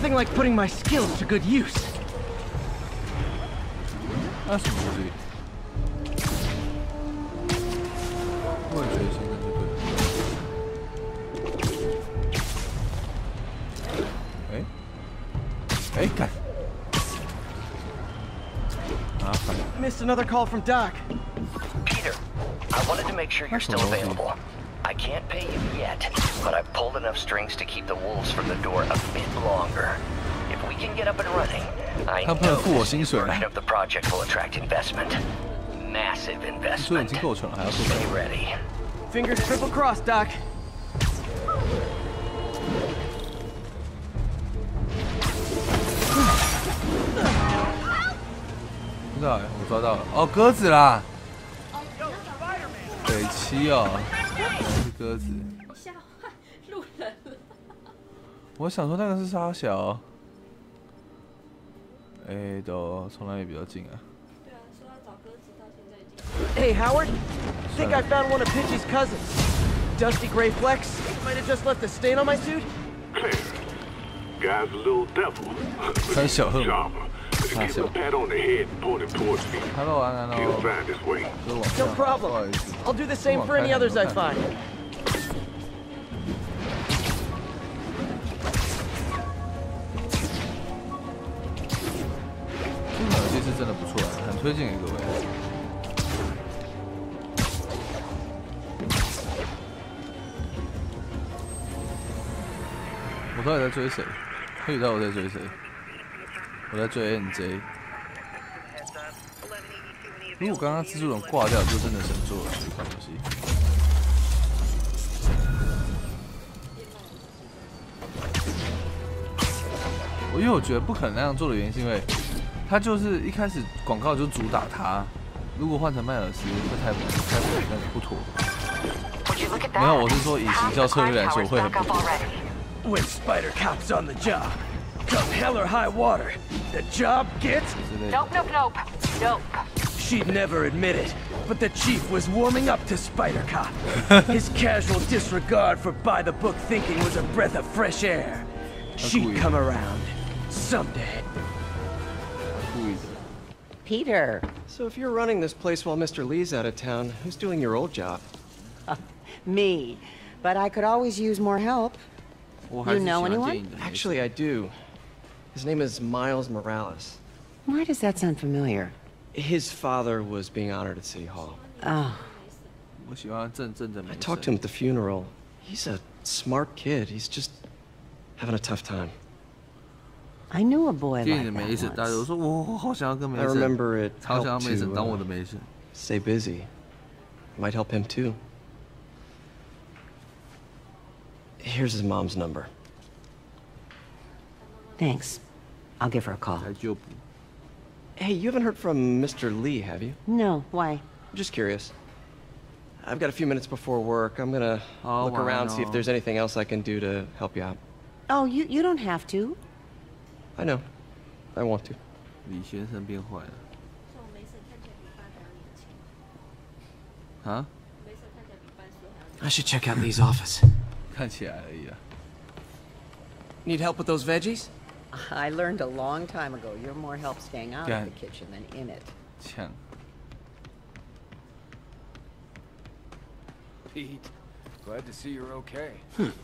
Nothing like putting my skills to good use. 那什么东西？我也觉得现在就对。哎，干！啊，反正。 Missed another call from Doc. Peter, I wanted to make sure you're still available. I can't pay you yet, but I've pulled enough strings to keep the wolves from the door a bit longer. If we can get up and running, I know this new version of the project will attract investment. Massive investment. Stay ready. Fingers triple crossed, Doc. 不知道哎，我抓到了。哦，鸽子啦！北七哦，是鸽子。吓坏路人了。我想说那个是沙小。哎，都从哪里比较近啊？对啊，说要找鸽子，到现在已经。Hey Howard, think I found one of Pitchy's cousins. Dusty gray flex. Might have just left a stain on my suit. Clear. Guy's a little devil. 三小贺。 Give him a pat on the head and point him towards me. Hello, Anna. He'll find his way. No problem. I'll do the same for any others I find. 这款游戏是真的不错，很推荐给各位。我到底在追谁？他知道我在追谁？ 我在追 NJ。如果刚刚蜘蛛人挂掉，就真的神作了这款游戏。因为我觉得不可能那样做的原因，是因为他就是一开始广告就主打他，如果换成迈尔斯会太那个不妥。没有，我是说以行销策略来说会很不妥。When Spider Cop's on the job. Come hell or high water, the job gets... Nope. She'd never admit it, but the chief was warming up to Spider Cop. His casual disregard for by-the-book thinking was a breath of fresh air. She'd come around, someday. Peter. So if you're running this place while Mr. Lee's out of town, who's doing your old job? Me. But I could always use more help. You know anyone? Actually, I do. His name is Miles Morales. Why does that sound familiar? His father was being honored at City Hall. Oh. I talked to him at the funeral. He's a smart kid. He's just having a tough time. I knew a boy like that once. I remember it helped to stay busy. Might help him too. Here's his mom's number. Thanks. I'll give her a call. Hey, you haven't heard from Mr. Lee, have you? No, why? I'm just curious. I've got a few minutes before work. I'm gonna look around, see if there's anything else I can do to help you out. Oh, you don't have to. I know. I want to. 李先生变坏了。啊 I should check out Lee's office. 看起来而已啊。Need help with those veggies? I learned a long time ago you're more help staying out of the kitchen than in it. 呛。 Pete, glad to see you're okay.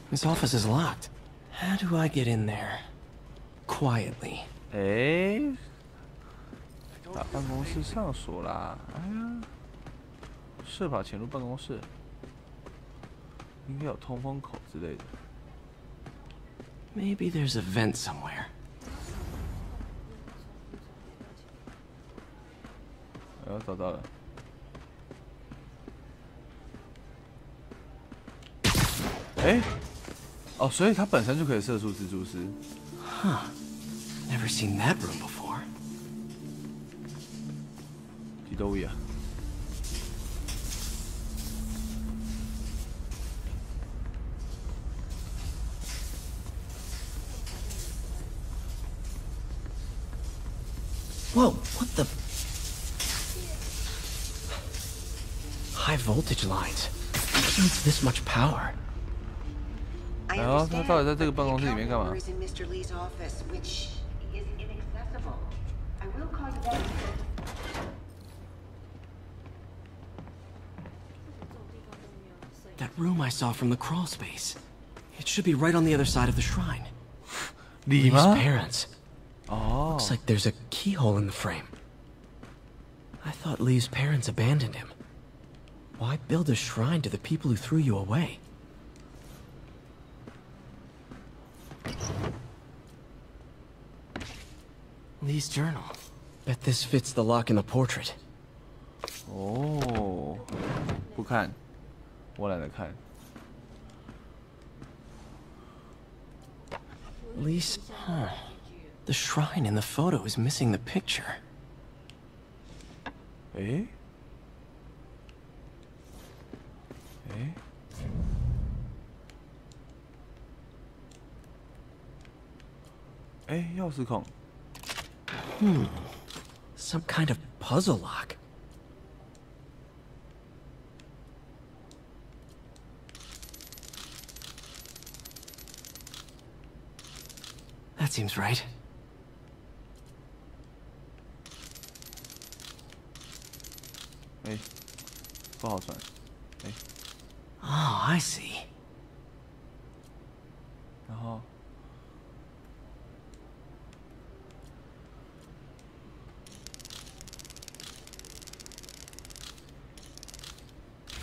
This office is locked. How do I get in there? Quietly. 哎，把办公室上锁啦！哎呀，设法潜入办公室，应该有通风口之类的。 Maybe there's a vent somewhere. 找到了。哎，哦，所以它本身就可以射出蜘蛛丝。Huh. Never seen that room before. 几多位啊？ Whoa, what the? High voltage lines. What needs this much power? I 然后他 understand, 到底在这个 but 办公 the 室里面干嘛 account number is in Mr. Lee's office, which is inaccessible. I will call you back. That room I saw from the crawl space. It should be right on the other side of the shrine. Lee's parents. Oh. Looks like there's a keyhole in the frame. I thought Lee's parents abandoned him. Why build a shrine to the people who threw you away? Lee's journal. Bet this fits the lock in the portrait. 哦，不看，我懒得看。Lee's, the shrine in the photo is missing the picture. 诶？诶？诶，钥匙孔。Some kind of puzzle lock. That seems right. Hey, 不好转。哎。Oh, I see. 然后。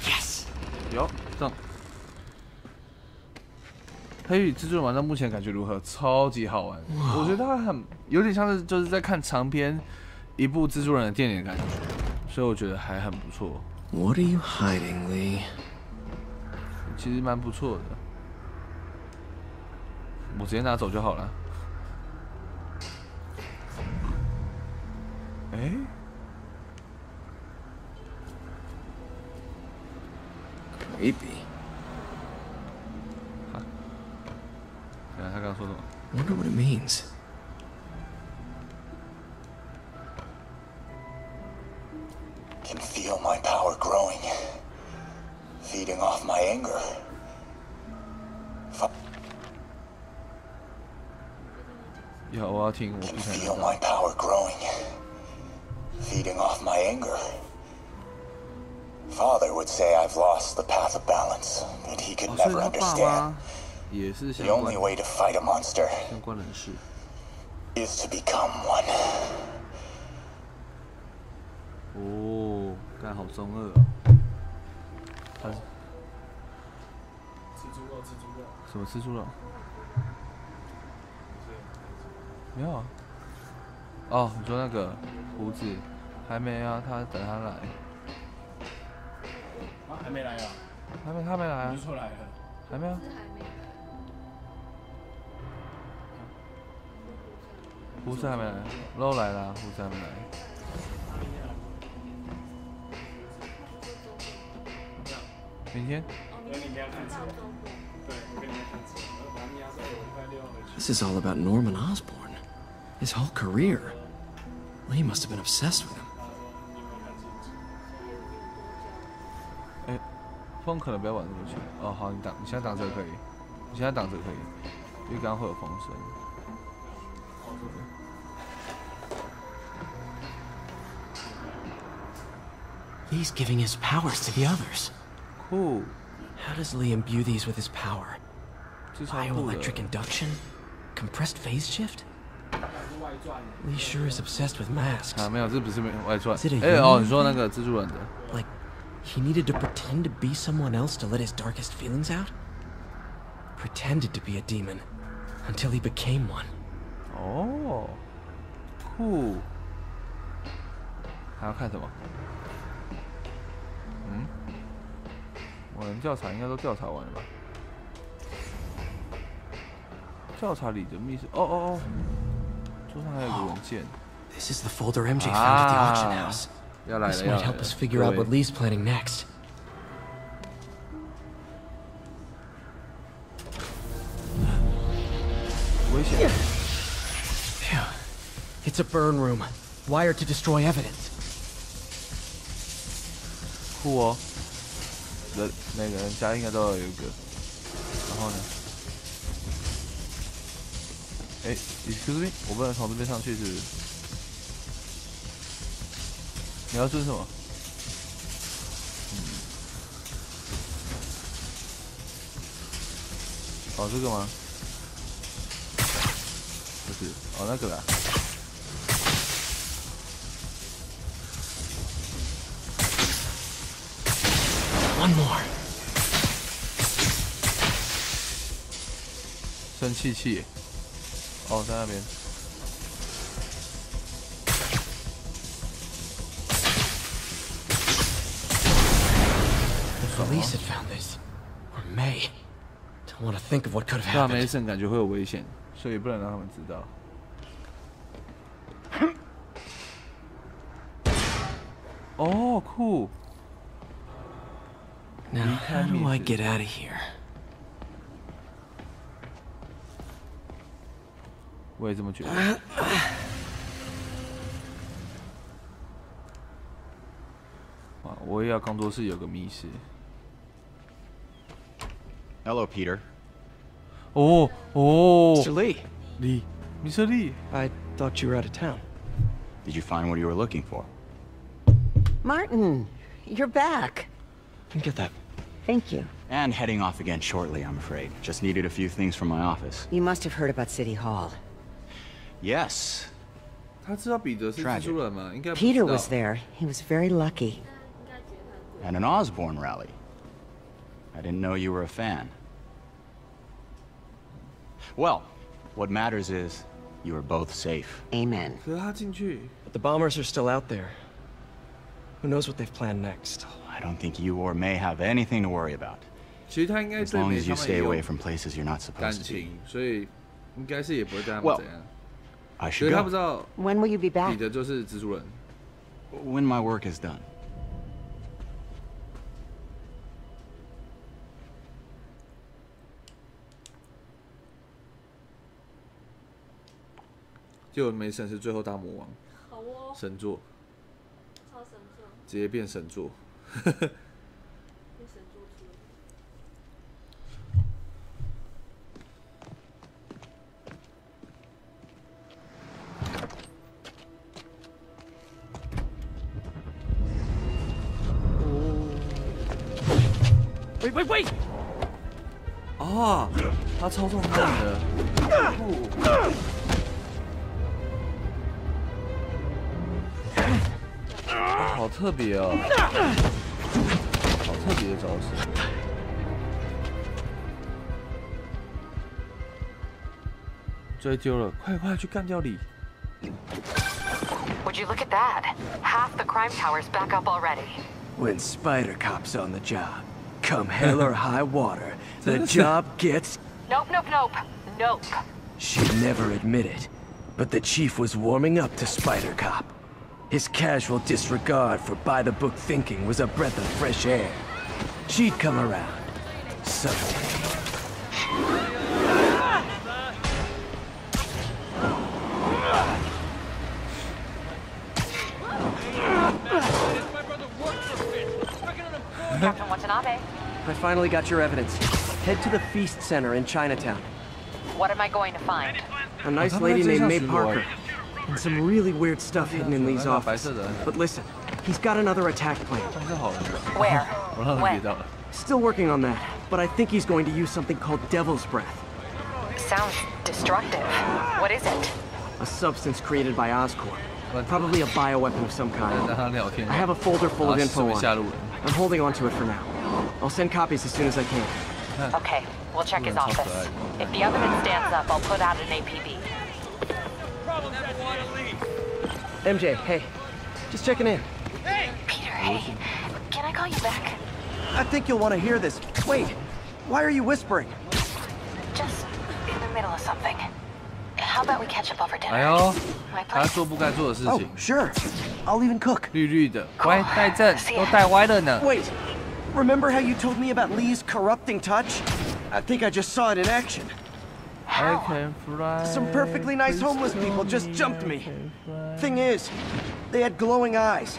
Yes. 有上。黑羽蜘蛛人玩到目前感觉如何？超级好玩，我觉得它很有点像是就是在看长篇一部蜘蛛人的电影的感觉，所以我觉得还很不错。What are you hiding, Lee? 其实蛮不错的，我直接拿走就好了。哎。Creepy. 他刚刚说什么 Wonder what it means. Can feel my power growing, feeding off my anger. Yeah, 我要听，我不 Can 想 feel my power growing, feeding off my anger. Father would say I've lost the path of balance, that he could never understand. The only way to fight a monster is to become one. 哦，干好中二啊！什么蜘蛛肉？没有啊。哦，你说那个胡子还没啊？他等他来。啊，还没来啊？他没来啊？你说来了？还没啊？胡子还没来，肉来了，胡子还没来。明天。This is all about Norman Osborn. His whole career. Lee must have been obsessed with him. 哎，风可能不要往这边去。哦，好，你现在挡着可以，你现在挡着可以，因为刚刚会有风声。Lee's giving his powers to the others. Cool. How does Lee imbue these with his power? Bioelectric induction? Compressed phase shift? Lee sure is obsessed with masks. 啊，没有，这不是外传。 Is it a 哎哦， union? 你说那个蜘蛛人的 Like, he needed to pretend to be someone else to let his darkest feelings out? Pretended to be a demon until he became one. 哦，cool。还要看什么？嗯，我能调查应该都调查完了吧？调查里的密室，哦，桌上还有个文件。This is the folder MJ found at the auction house. 要来了， This might help us figure out what Lee's planning next. 危险！ Phew. It's a burn room, wired to destroy evidence. 酷哦，每个人家应该都要有一个。然后呢？哎 ，excuse me， 我不能从这边上去，是不是？你要遵什么？哦，这个吗？不是，哦，那个啦。One more. 生气气。哦，在那边。The police had found this. Or may. Don't want to think of what could have 大 happened. 梅森感觉会有危险，所以不能让他们知道。哦，酷。 Now, how do I get out of here? 我也这么觉得。哇，我也要工作室有个密室。Hello, Peter. 哦哦 Mr. Lee. Lee, Mr. Lee. I thought you were out of town. Did you find what you were looking for? Martin, you're back. Didn't get that. Thank you. And heading off again shortly, I'm afraid. Just needed a few things from my office. You must have heard about City Hall. Yes. 他知道彼得是蜘蛛人吗？应该不知道。 Peter was there. He was very lucky. And an Osborne rally. I didn't know you were a fan. Well, what matters is you are both safe. Amen. 可是他进去。 But the bombers are still out there. Who knows what they've planned next? I don't think you or May have anything to worry about. 其实他应该 As 对 long 梅 as you 他们 stay 也 away 有 from places you're not 感 supposed to be. 情，所以应该是也不会对他们 Well, 怎样。 I 所 should 以他不 go 知道 When will you be 彼 back? 得就是蜘蛛人。 when my work is done. 就梅森是最后大魔王，好哦，神作，超神作，直接变神作。变神作出了。Wait, wait, wait! 啊，他操纵他们的。啊，好特别哦，好特别的招式。追丢了，快快去干掉你！ Would you look at that? Half the crime tower's back up already. When Spider Cop's on the job, come hell or high water, the job gets... Nope, nope, nope. Nope. She'd never admit it, but the chief was warming up to Spider Cop. His casual disregard for by-the-book thinking was a breath of fresh air. She'd come around. Someday. Captain Watanabe. I finally got your evidence. Head to the Feast Center in Chinatown. What am I going to find? A nice lady named May Parker. And some really weird stuff hidden in Lee's office. But listen, he's got another attack plan. Where? When? Still working on that, but I think he's going to use something called Devil's Breath. Sounds destructive. What is it? A substance created by Oscorp. Probably a bioweapon of some kind. I have a folder full of info on it. I'm holding on to it for now. I'll send copies as soon as I can. Okay, we'll check his office. If the evidence stands up, I'll put out an APB. MJ, hey. Just checking in. Peter, hey. Can I call you back? I think you'll want to hear this. Wait, why are you whispering? Just in the middle of something. How about we catch up over dinner? 哎呦， My 他 place. 做不该做的事 Oh, 情。 sure. I'll even cook. 绿绿的，乖，带正，都带歪了呢。 Wait, remember how you told me about Lee's corrupting touch? I think I just saw it in action. I can fly. Some perfectly nice homeless people just jumped me. Thing is, they had glowing eyes.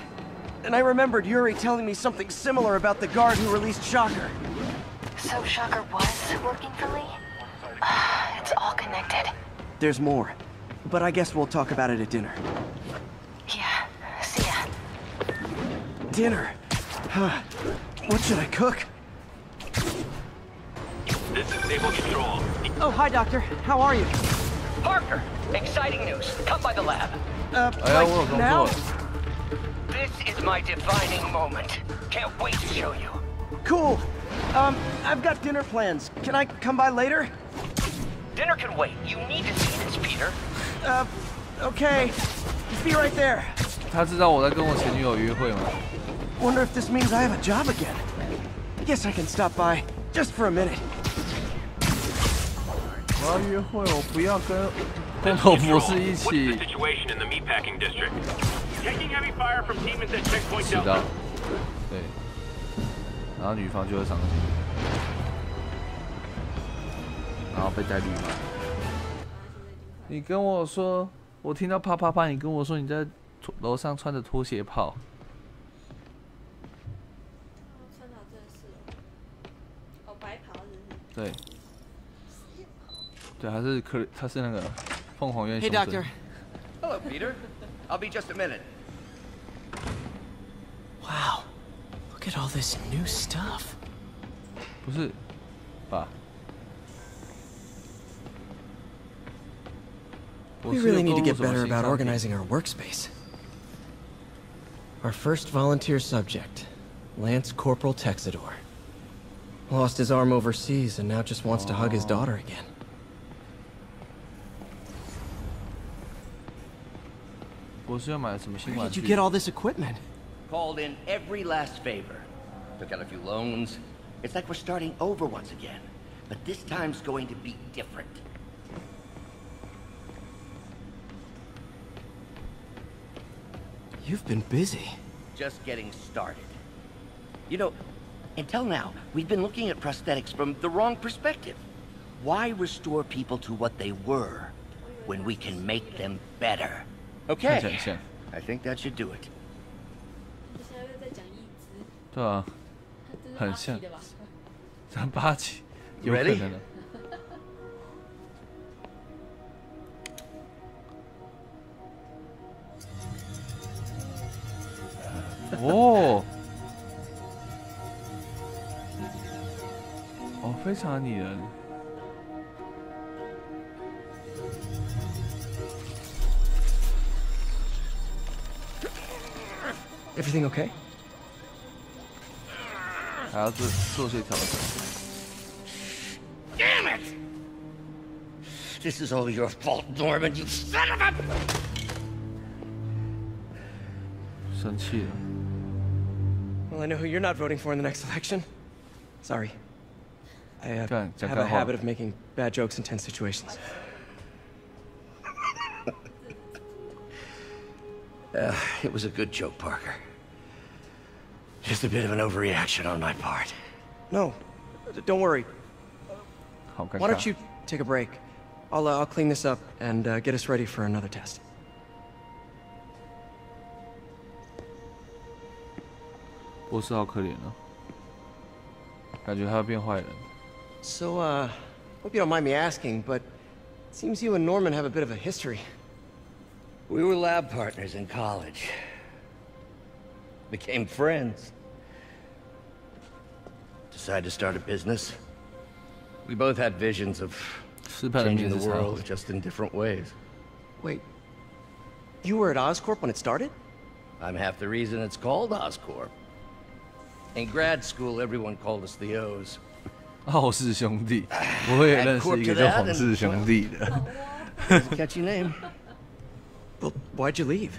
And I remembered Yuri telling me something similar about the guard who released Shocker. So Shocker was working for Lee? It's all connected. there's more. But I guess we'll talk about it at dinner. Yeah, see ya. Dinner? What should I cook? This is Naval Control. Oh, hi, Doctor. How are you? Parker, exciting news. Come by the lab. Like now? This is my defining moment. Can't wait to show you. Cool. I've got dinner plans. Can I come by later? Dinner can wait. You need to see this, Peter. Okay. Just be right there. 他知道我在跟我前女友约会吗？ Wonder if this means I have a job again. Guess I can stop by just for a minute. 我要约会，我不要跟工头博士一起。知道，对，然后女方就会伤心，然后被戴绿帽。你跟我说，我听到啪啪啪，你跟我说你在楼上穿着拖鞋跑。对。 对，他是那个凤凰院。Hey, Doctor. Hello, Peter. I'll be just a minute. Wow, look at all this new stuff. 不是，爸。We really need to get better about organizing our workspace. Our first volunteer subject, Lance Corporal Texador. Lost his arm overseas and now just wants to hug his daughter again. Where did you get all this equipment? Called in every last favor. Took out a few loans. It's like we're starting over once again. But this time's going to be different. You've been busy. Just getting started. You know, until now, we've been looking at prosthetics from the wrong perspective. Why restore people to what they were when we can make them better? Okay, I think that should do it. 对啊，很像，像八级，有可能的。哦，哦，非常拟人。 Everything okay? 还要做些调整。Damn it! This is all your fault, Norman. You son of a! 生气了。 Well, I know who you're not voting for in the next election. Sorry. I have a habit of making bad jokes in tense situations. It was a good joke, Parker. Just a bit of an overreaction on my part. No, don't worry. Why don't you take a break? I'll clean this up and get us ready for another test. Boss 好可怜啊，感觉他要变坏人。 So, hope you don't mind me asking, but it seems you and Norman have a bit of a history. We were lab partners in college. Became friends. Decided to start a business. We both had visions of changing the world, just in different ways. Wait, you were at Oscorp when it started? I'm half the reason it's called Oscorp. In grad school, everyone called us the O's. 傲视兄弟，我也认识一个叫皇室兄弟的。Catchy name. Well, why'd you leave?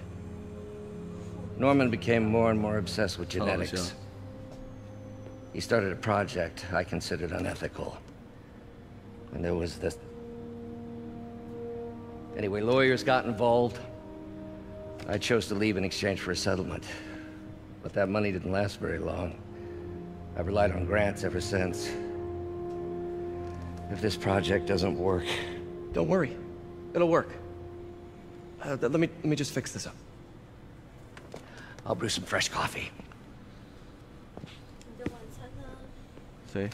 Norman became more and more obsessed with genetics. He started a project I considered unethical. And there was this... Anyway, lawyers got involved. I chose to leave in exchange for a settlement. But that money didn't last very long. I've relied on grants ever since. If this project doesn't work... Don't worry. It'll work. Let me just fix this up. I'll brew some fresh coffee. 谁？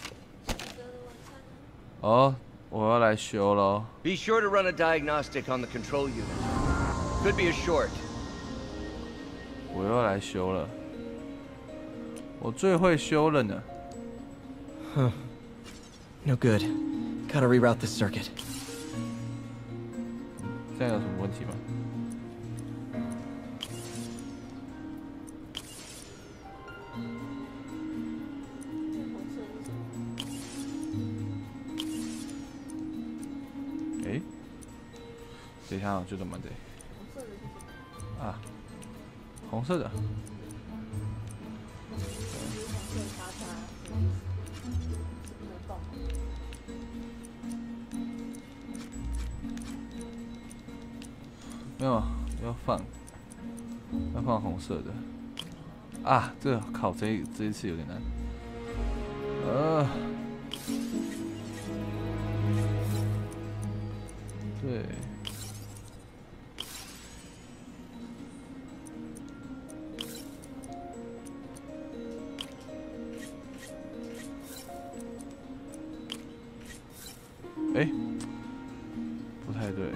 哦，我要来修咯。Be sure to run a diagnostic on the control unit. Could be a short. 我又要来修了，我最会修了呢。Huh. No good. Gotta reroute this circuit. 这样有什么问题吗？哎，等一下，我就这么的。啊，红色的。没有，要放红色的。啊，这个靠，这一次有点难。对。哎，不太对。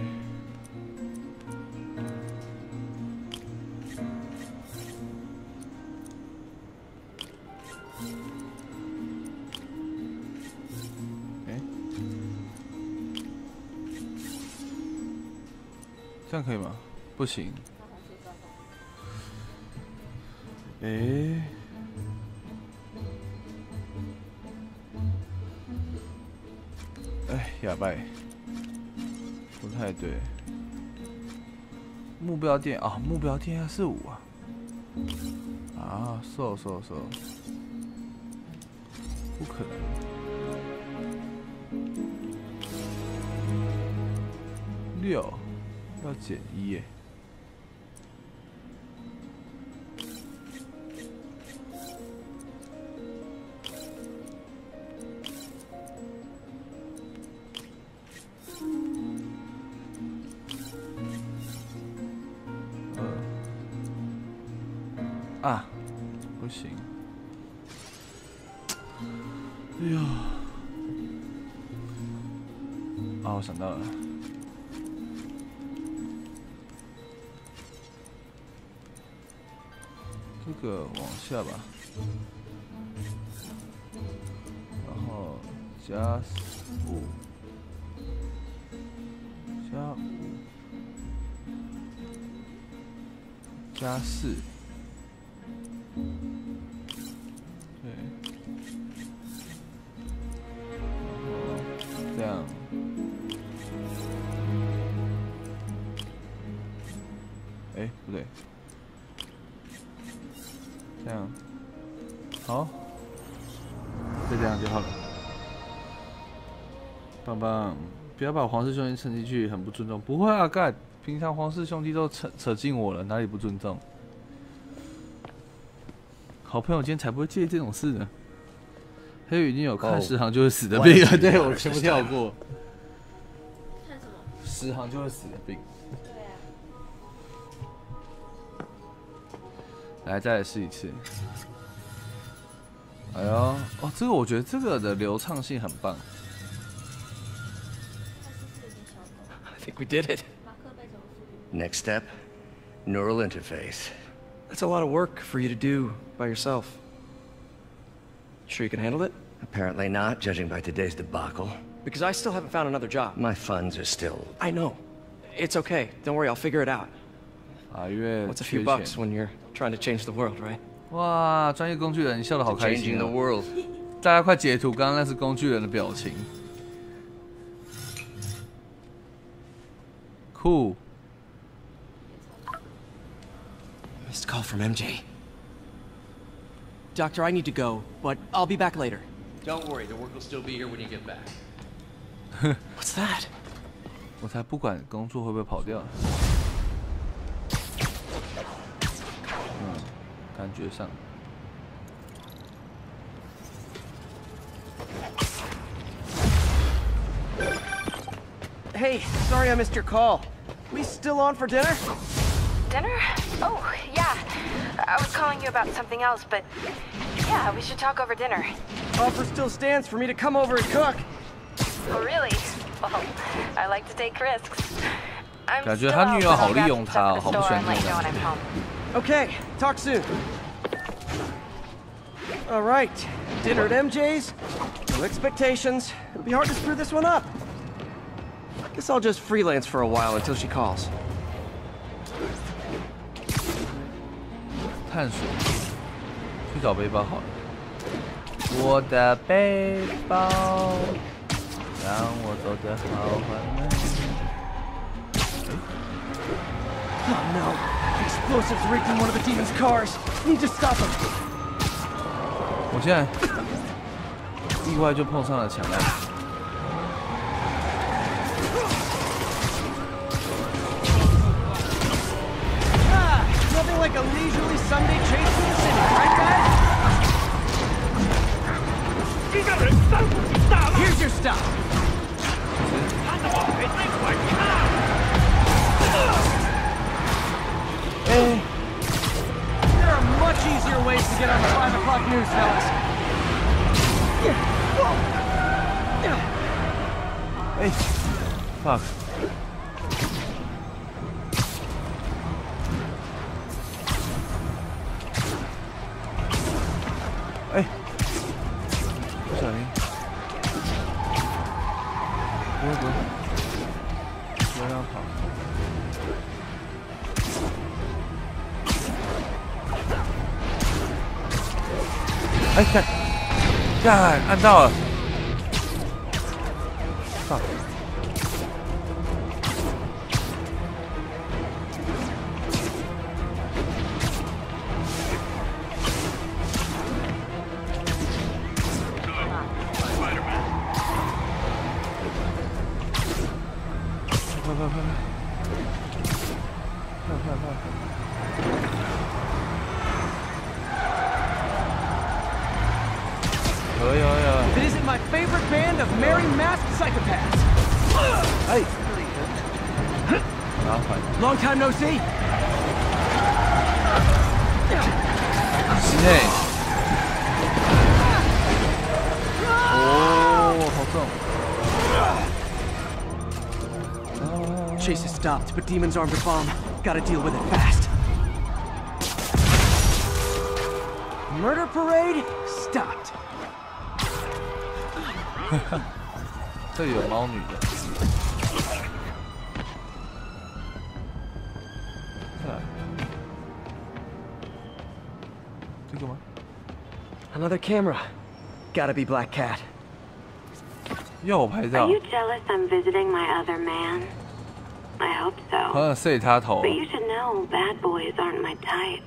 哎，这样可以吗？不行。哎。哎，哑巴，不太对。目标电啊，目标电压是5啊。啊，瘦，不可能。6要减1耶。啊，不行！哎呦！啊，我想到了，这个往下吧，然后加5，加4。对，然后这样，哎，不对，这样，好，就这样就好了，棒棒！不要把皇室兄弟扯进去，很不尊重。不会啊，干，平常皇室兄弟都扯进我了，哪里不尊重？好朋友间才不会介意这种事呢。黑羽已经有看10行就会死的病了，对我全部跳过。看什么？10行就会死的病。对啊。来，再来试一次。哎呦，哦，这个我觉得这个的流畅性很棒。I think we did it. Next step, neural interface. That's a lot of work for you to do by yourself. Sure you can handle it? Apparently not, judging by today's debacle. Because I still haven't found another job. My funds are still... I know. It's okay. Don't worry, I'll figure it out. What's a few bucks when you're trying to change the world, right? 哇，专业工具人，你笑得好开心 Changing the world. 大家快截图，刚刚那是工具人的表情。Cool. Missed call from MJ. Doctor, I need to go, but I'll be back later. Don't worry, the work will still be here when you get back. What's that? 我才不管工作会不会跑掉。感觉上。Hey, sorry I missed your call. We still on for dinner? Dinner? Oh, yeah. I was calling you about something else, but yeah, we should talk over dinner. Offer still stands for me to come over and cook. Oh, really? Well, I like to take risks. 感觉他女友好利用他哦，好不喜欢这种感觉。Okay, talk soon. All right, dinner at MJ's. No expectations. It'll be hard to screw this one up. Guess I'll just freelance for a while until she calls. 探索，去找背包好了。我的背包，让我走得好缓慢。Oh no! Explosives rigged in one of the demon's cars. Need to stop them. 我竟然意外就碰上了墙岸。Nothing like a leisurely Sunday chase through the city, right, guys? Here's your stop. There are much easier ways to get on the 5 o'clock news, fellas. Hey, fuck. Hey, 不小心，不会，不要让他跑。哎，干，按到了。fuck。It isn't my favorite band of merry masked psychopaths. Hey. Long time no see. Snake. Oh, 好重。 Chase has stopped, but Demon's armed a bomb. Gotta deal with it fast. Murder parade stopped. 这里有猫女的。这个吗 Another camera. Gotta be Black Cat. 又拍照。 Are you jealous I'm visiting my other man? I hope so. 好想塞他头。 But you should know bad boys aren't my type.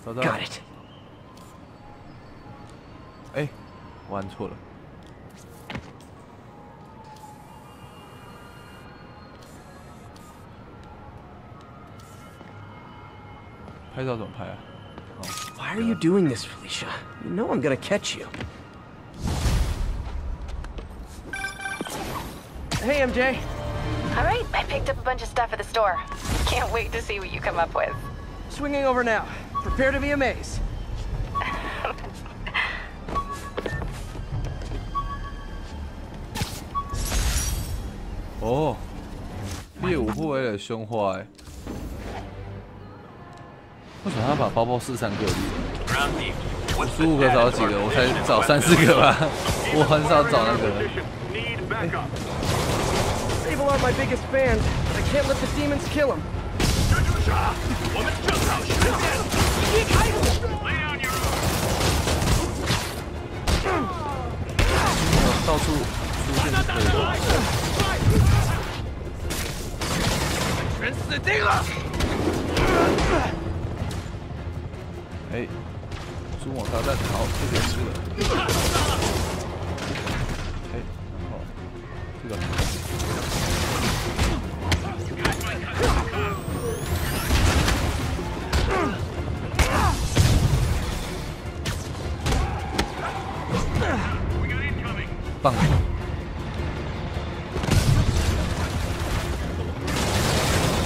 Got it. 哎，玩错了。拍照怎么拍啊？ Why are you doing this, Felicia? You know I'm gonna catch you. Hey, MJ. All right, I picked up a bunch of stuff at the store. Can't wait to see what you come up with. Swinging over now. Prepare to be amazed. 哦，猎物不为了凶坏。为什么他把包包43个？15个找几个？我才找3、4个吧。我很少找那个。 Sable aren't my biggest fans, but I can't let the demons kill them. 到处出现鬼的。全死定了！哎，蛛网炸弹，好，这个输了。哎，好，这个。 棒！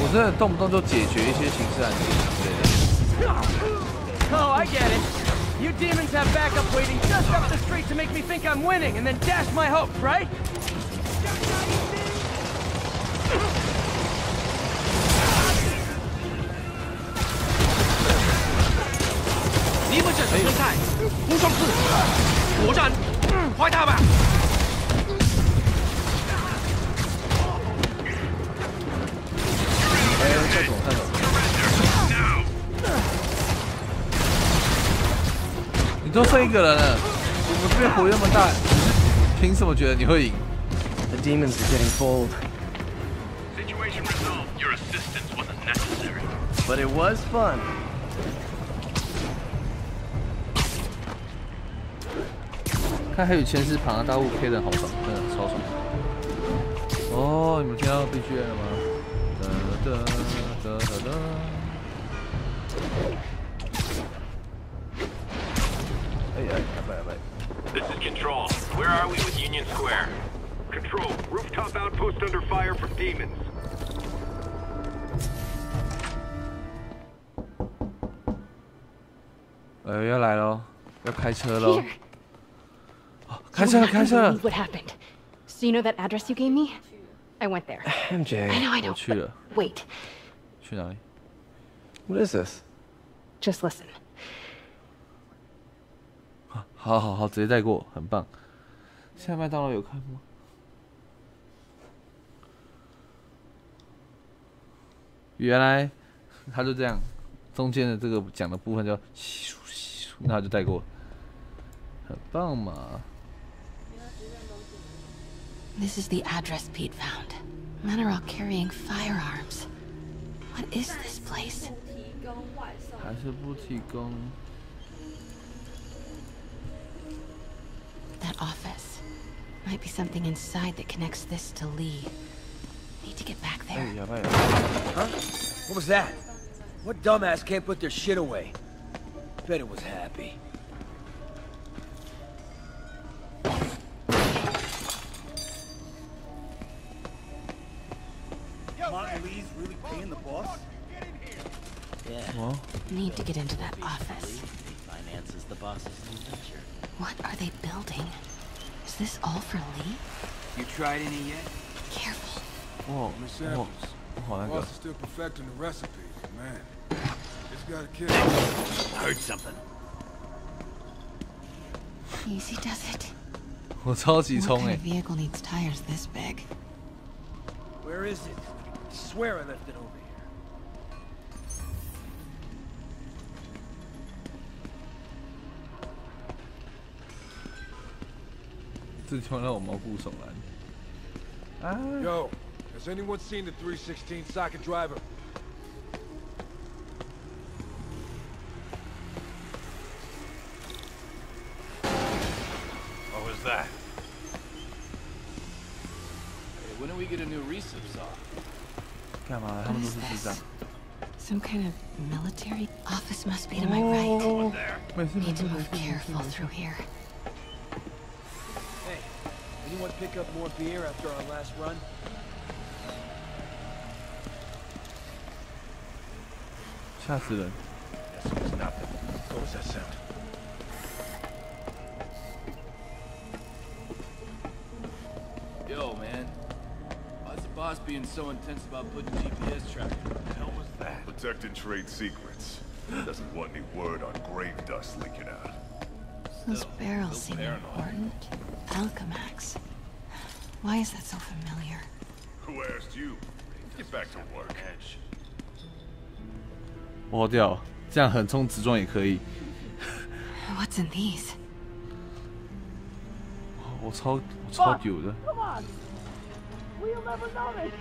我真的动不动就解决一些刑事案件之类的。Oh, I get it. You demons have backup waiting just up the street to make me think I'm winning and then dash my hopes, right? 你们这是生态，无双四，果战，快打吧！哎，这种看懂。你都剩一个人了，我们这边火那么大，凭什么觉得你会赢 The demons are getting bold. Situation resolved. Your assistance wasn't necessary. But it was fun. 看还有前世庞大物 K 的好爽，真的超爽。哦，你们听到 BGM 了吗？哒哒哒哒哒。This is Control. Where are we with Union Square? Control, rooftop outpost under fire from demons. 要来喽，要开车喽。开车了，开车了。 What happened? So you know that address you gave me? I went there. MJ. I know. 我去了。 Wait. 去哪里 What is this? Just listen. 好，直接带过，很棒。现在麦当劳有开吗？原来他就这样，中间的这个讲的部分就稀疏稀疏，那他就带过，很棒嘛。This is the address Pete found. Men are all carrying firearms. What is this place? 还是不提供。 That office. Might be something inside that connects this to Lee. Need to get back there. Huh? What was that? What dumbass can't put their shit away? Bet it was happy. Martin Lee's really paying the boss? Yeah. Well. Need to get into that office. Finances the boss's new venture. What are they building? Is this all for Lee? You tried any yet? Careful. Whoa. Miss Samples. Boss is still perfecting the recipe, man. It's got a kill. Heard something. Easy does it. 我超级冲 What 哎 kind of vehicle needs tires this big? Where is it? I swear I left it over here. 这地方让我毛骨悚然。啊 Yo, has anyone seen the 316 socket driver? What was that? Hey, when do we get a new recip saw? 干嘛？他们都是智障。 Some kind of military office must be to my right. 没事 Need to move careful through here. Hey, anyone pick up more beer after our last run? 吓死人！ Yes, it was nothing. What was that sound? Yo, man. Why's the boss being so intense about putting GPS tracking? What the hell was that? Protecting trade secrets. Doesn't want any word on grave dust leaking out. Those barrels seem important. Alchemax. Why is that so familiar? Who asked you? Get back to work. 我掉，这样横冲直撞也可以。 What's in these? 我超丢的。 Come on! We'll never notice!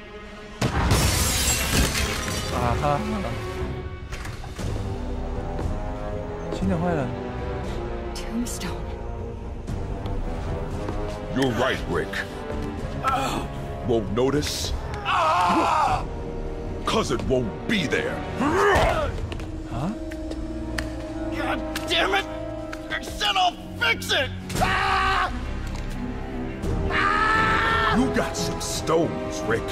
啊哈！新的坏人。 Tombstone. You're right, Rick. Won't notice? Cause it won't be there. Huh? God damn it! I said I'll fix it! You got some stones, Rick.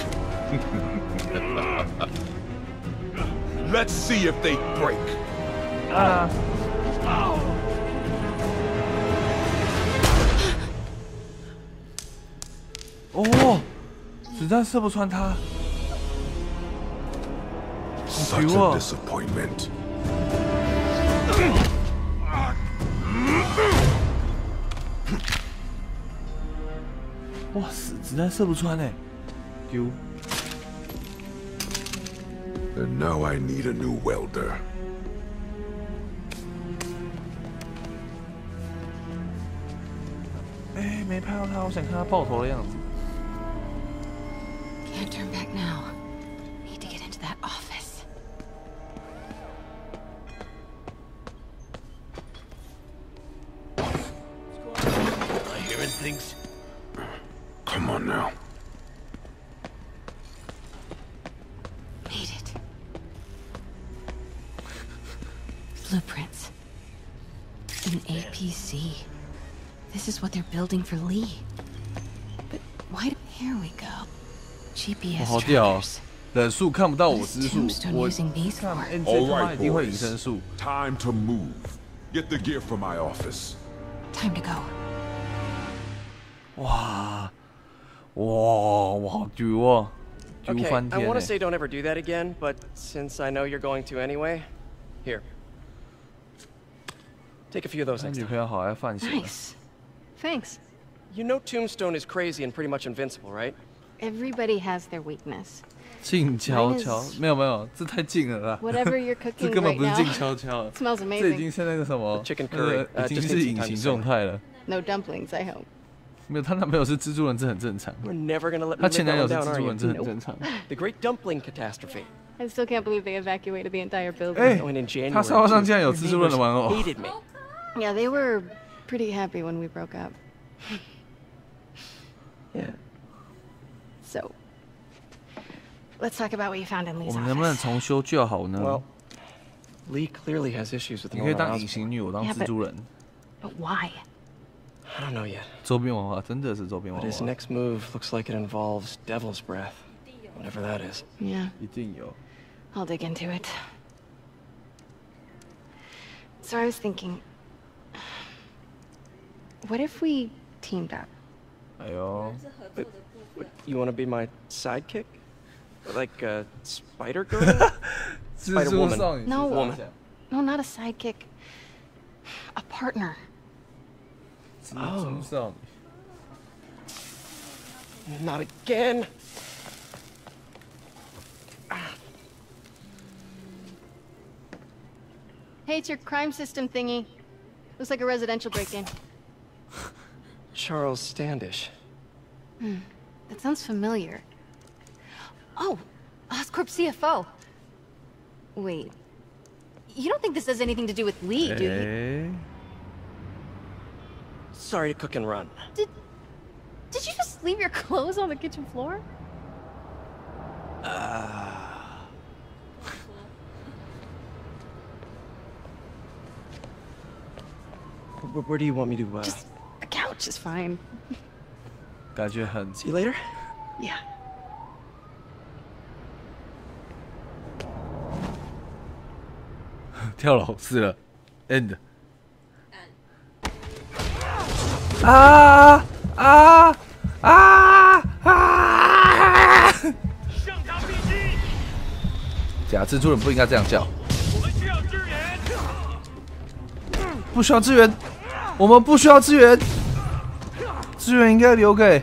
Let's see if they break. 子弹射不穿他。 Such a disappointment. 哇，死子弹射不穿哎！丢。 And now I need a new welder. 哎，没拍到他，我想看他爆头的样子。 Can't turn back now. Need to get into that office. Am I hearing things? Come on now. Made it. Blueprints. An APC. This is what they're building for Lee. But why? Here we go. GPS 好屌， trackers. 忍术看不到我之术， Tombstone 我 using these 看 for? NJ 他妈一定会隐身术。 Time to move. Get the gear from my office. Time to go. 哇，我好丢哦，丢 Okay, 翻 I 天 want to 哎！ say don't ever do that again, but since I know you're going to anyway, here. Take a few of those 他 next 女 time. 朋友好爱犯险。 Nice. Thanks. You know Tombstone is crazy and pretty much invincible, right? Everybody has their weakness. 静悄悄，没有没有，这太近了啦。 Whatever you're 这 cooking 根本 right 不是 now 静悄悄， smells 这已 amazing. 经是那个什么 Chicken 那 curry, 个已经 just 是 needs 隐 time 形 to 状态了。 No dumplings, I hope. 没有，她男朋友是蜘蛛人，这很正常。 We're never gonna let 她 me 前 live 男友 that 是 one down, 蜘 are 蛛 you? 人，这很正常。 The Great Dumpling Catastrophe. I still can't believe they evacuated the entire building. 哎 When in January, 他沙发上竟然有 your 蜘蛛人的玩 neighbors 偶。 hated me. Yeah, they were pretty happy when we broke up. Yeah. So, let's talk about what you found in 我 Lee's 们能不能 office. 重修旧好呢？ Well, Lee clearly has issues with 你可以 Nora 当隐 Osborn. 形女友，当 Yeah, 蜘蛛人。 But why? I don't know yet. 周边文化真的是周边 But 文 his 化， next move looks like it involves Devil's Breath. Whatever that is. Yeah, 一定有。 I'll dig into it. So I was thinking, what if we teamed up? 哎呦， You want to be my sidekick? Like a spider girl? 蜘蛛少女 No. 是啥 No, not a sidekick. A partner. 蜘蛛少女。 Not again. Hey, it's your crime system thingy. Looks like a residential break-in. Charles Standish. That sounds familiar. Oh, Oscorp CFO. Wait. You don't think this has anything to do with Lee, do you? 哎， Sorry to cook and run. Did you just leave your clothes on the kitchen floor? Where do you want me to, Just a couch is fine. 感觉很 See you later? Yeah. 跳楼死了 ，end。啊啊啊啊！假蜘蛛人不应该这样叫。不需要支援，我们不需要支援，支援应该留给